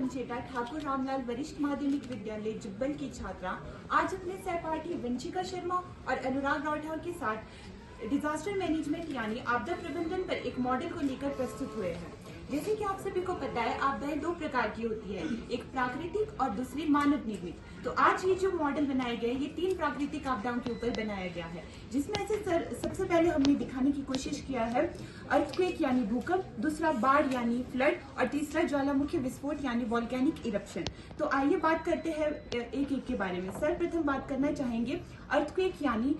पंचेटा ठाकुर रामलाल वरिष्ठ माध्यमिक विद्यालय जुब्बल की छात्रा आज अपने सहपाठी वंशिका शर्मा और अनुराग राठौर के साथ डिजास्टर मैनेजमेंट यानी आपदा प्रबंधन पर एक मॉडल को लेकर प्रस्तुत हुए हैं। जैसे कि आप सभी को पता है, आपदाएं दो प्रकार की होती है, एक प्राकृतिक और दूसरी मानव निर्मित। तो आज ये जो मॉडल बनाया गया है, ये 3 प्राकृतिक आपदाओं के ऊपर बनाया गया है, जिसमें से सबसे पहले हमने दिखाने की कोशिश किया है अर्थक्वेक यानी भूकंप, दूसरा बाढ़ यानी फ्लड और तीसरा ज्वालामुखी विस्फोट यानी वॉल्केनिक इरप्शन। तो आइए बात करते हैं एक एक के बारे में। सर्वप्रथम बात करना चाहेंगे अर्थक्वेक यानी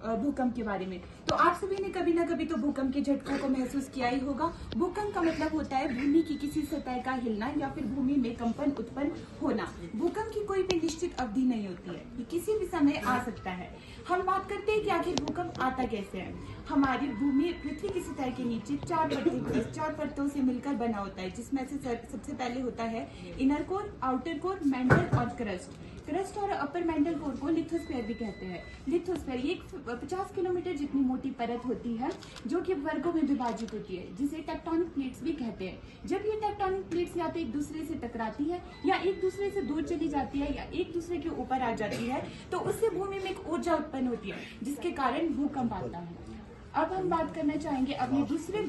भूकंप के बारे में। तो आप सभी ने कभी ना कभी तो भूकंप के झटकों को महसूस किया ही होगा। भूकंप का मतलब होता है भूमि की किसी सतह का हिलना या फिर भूमि में कंपन उत्पन्न होना। भूकंप की कोई भी निश्चित अवधि नहीं होती है, ये किसी भी समय आ सकता है। हम बात करते हैं कि आखिर भूकंप आता कैसे है। हमारी भूमि पृथ्वी की सतह के नीचे 4 परतों से मिलकर बना होता है, जिसमें से सबसे पहले होता है inner core, outer core, mental और क्रस्ट और अपर मेंटल कोर को लिथोस्फीयर भी कहते हैं। लिथोस्फीयर ये 50 किलोमीटर जितनी मोटी परत होती है, जो कि वर्गों में विभाजित होती है, जिसे टेक्टोनिक प्लेट्स भी कहते हैं। जब ये टेक्टोनिक प्लेट्स या तो एक दूसरे से टकराती है या एक दूसरे से दूर चली जाती है या एक दूसरे के ऊपर आ जाती है, तो उससे भूमि में एक ऊर्जा उत्पन्न होती है, जिसके कारण भूकंप आता है। अब हम बात करना चाहेंगे अपने दूसरे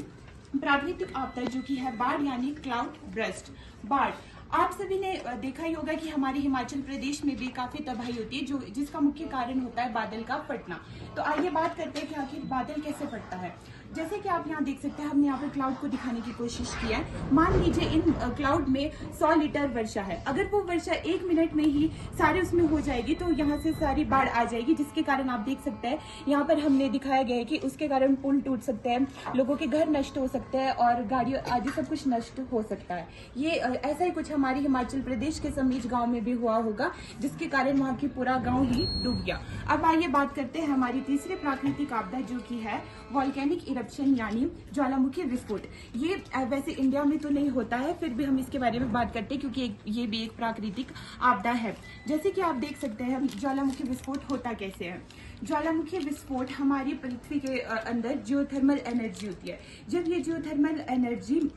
प्राकृतिक आपदा, जो कि है बाढ़ यानी क्लाउड बर्स्ट। बाढ़ आप सभी ने देखा ही होगा कि हमारे हिमाचल प्रदेश में भी काफी तबाही होती है, जिसका मुख्य कारण होता है बादल का फटना। तो आइए बात करते हैं कि आखिर बादल कैसे फटता है। जैसे कि आप यहाँ देख सकते हैं, हमने यहाँ पर क्लाउड को दिखाने की कोशिश की है। मान लीजिए इन क्लाउड में 100 लीटर वर्षा है। अगर वो वर्षा 1 मिनट में ही सारे उसमें हो जाएगी, तो यहाँ से सारी बाढ़ आ जाएगी, जिसके कारण आप देख सकते हैं यहाँ पर हमने दिखाया गया है कि उसके कारण पुल टूट सकते हैं, लोगों के घर नष्ट हो सकते हैं और गाड़ी आदि सब कुछ नष्ट हो सकता है। ये ऐसा ही कुछ हमारे हिमाचल प्रदेश के समीज गाँव में भी हुआ होगा, जिसके कारण वहाँ की पूरा गाँव ही डूब गया। अब आइए बात करते हैं हमारी तीसरी प्राकृतिक आपदा, जो की है वॉल्केनिक इरप्शन यानी ज्वालामुखी विस्फोट। ये वैसे इंडिया में तो नहीं होता है, फिर भी हम इसके बारे में बात करते हैं क्योंकि ये भी एक प्राकृतिक आपदा है। जैसे कि आप देख सकते हैं ज्वालामुखी विस्फोट होता कैसे है। ज्वालामुखी विस्फोट हमारी पृथ्वी के अंदर जियोथर्मल एनर्जी होती है। जब ये जियोथर्मल एनर्जी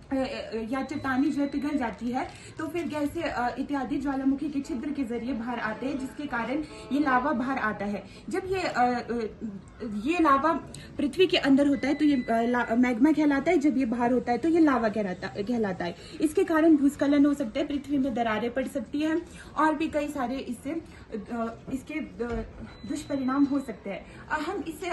या चट्टानी जो है पिघल जाती है, तो फिर गैसें इत्यादि ज्वालामुखी के छिद्र के जरिए बाहर आते हैं, जिसके कारण ये लावा बाहर आता है। जब ये लावा पृथ्वी के अंदर होता है तो ये मैग्मा कहलाता है, जब ये बाहर होता है तो ये लावा कहलाता है। इसके कारण भूस्खलन हो सकते हैं, पृथ्वी में दरारें पड़ सकती हैं और भी कई सारे इसके दुष्परिणाम हो सकते हैं। हम इस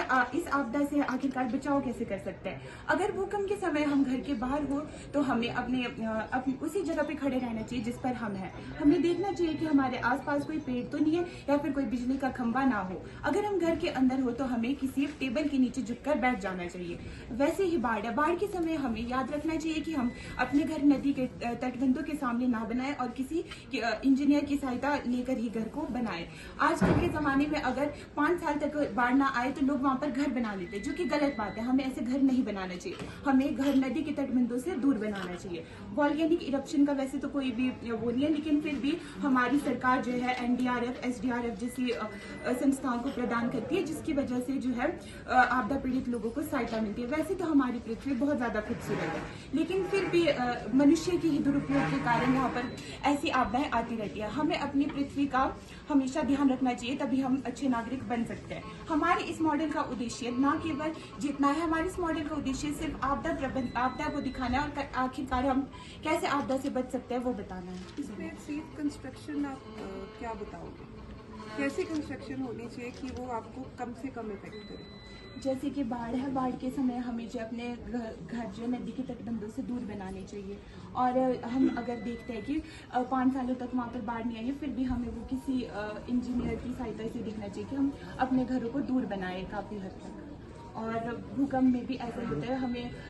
आपदा से आखिरकार बचाव कैसे कर सकते हैं। अगर भूकंप के समय हम घर के बाहर हो तो हमें अपने उसी जगह पे खड़े रहना चाहिए जिस पर हम हैं। हमें देखना चाहिए कि हमारे आसपास कोई पेड़ तो नहीं है या फिर कोई बिजली का खंभा ना हो। अगर हम घर के अंदर हो तो हमें किसी टेबल के नीचे झुककर बैठ जाना चाहिए। वैसे ही बाढ़ है, बाढ़ के समय हमें याद रखना चाहिए कि हम अपने घर नदी के तटबंधों के सामने ना बनाएं और किसी इंजीनियर की सहायता लेकर ही घर को बनाएं। आजकल के जमाने में अगर 5 साल तक बाढ़ ना आए तो लोग वहां पर घर बना लेते हैं, जो कि गलत बात है। हमें ऐसे घर नहीं बनाना चाहिए, हमें घर नदी के तटबंधों से दूर बनाना चाहिए। वॉल्केनिक इरप्शन का वैसे तो कोई भी वो नहीं है, लेकिन फिर भी हमारी सरकार जो है NDRF, SDRF जैसी संस्थाओं को प्रदान करती है, जिसकी वजह से जो है आपदा पीड़ित लोगों को सहायता मिलती है। वैसे तो हमारी पृथ्वी बहुत ज्यादा खूबसूरत है, लेकिन फिर भी मनुष्य की ही दुरुपयोग के कारण यहाँ पर ऐसी आपदाएं आती रहती है। हमें अपनी पृथ्वी का हमेशा ध्यान रखना चाहिए, तभी हम अच्छे नागरिक बन सकते हैं। हमारे इस मॉडल का उद्देश्य न केवल जीतना है, हमारे इस मॉडल का उद्देश्य सिर्फ आपदा को दिखाना है और आखिरकार हम कैसे आपदा से बच सकते हैं वो बताना है। इसमें सेफ कंस्ट्रक्शन आप क्या बताओगे, कैसे कंस्ट्रक्शन होनी चाहिए कि वो आपको कम से कम इफेक्ट करे। जैसे कि बाढ़ है, बाढ़ के समय हमें जो अपने घर जो नदी के तटबंधों से दूर बनाने चाहिए। और हम अगर देखते हैं कि 5 सालों तक वहाँ पर बाढ़ नहीं आई है, फिर भी हमें वो किसी इंजीनियर की सहायता से देखना चाहिए कि हम अपने घरों को दूर बनाएं काफ़ी हद तक। और भूकंप में भी ऐसा होता है, हमें